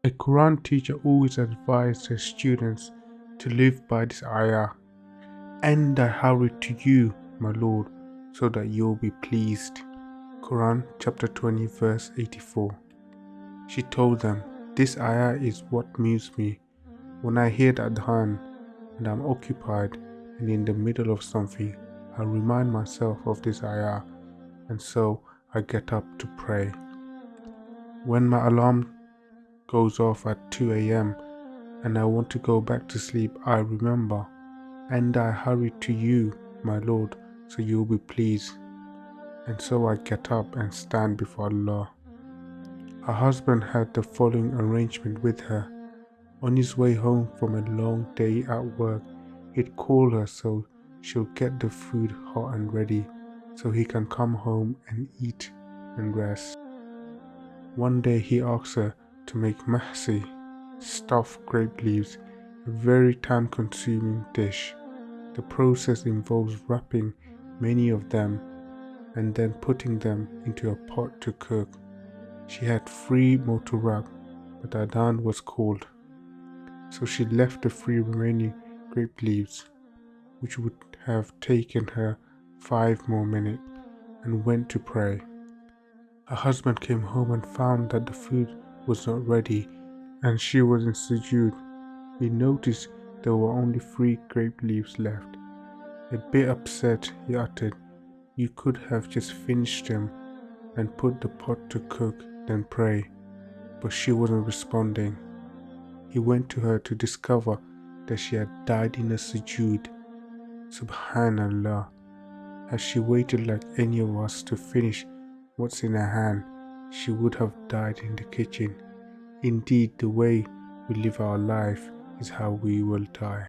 A Quran teacher always advised her students to live by this ayah. And I hurry to you, my Lord, so that you will be pleased. Quran chapter 20 verse 84. She told them, this ayah is what moves me. When I hear the adhan and I'm occupied and in the middle of something, I remind myself of this ayah, and so I get up to pray. When my alarm goes off at 2 a.m. and I want to go back to sleep, I remember, and I hurry to you, my Lord, so you will be pleased. And so I get up and stand before Allah. Her husband had the following arrangement with her. On his way home from a long day at work, he'd call her so she'll get the food hot and ready, so he can come home and eat and rest. One day he asked her to make mahsi, stuffed grape leaves, a very time-consuming dish. The process involves wrapping many of them and then putting them into a pot to cook. She had 3 more to wrap, but adhan was called, so she left the 3 remaining grape leaves, which would have taken her 5 more minutes, and went to pray. Her husband came home and found that the food was not ready and she was in sujood. He noticed there were only 3 grape leaves left. A bit upset, he uttered, you could have just finished them and put the pot to cook, then pray. But she wasn't responding. He went to her to discover that she had died in a sujood. Subhanallah. Had she waited like any of us to finish what's in her hand, she would have died in the kitchen. Indeed, the way we live our life is how we will die.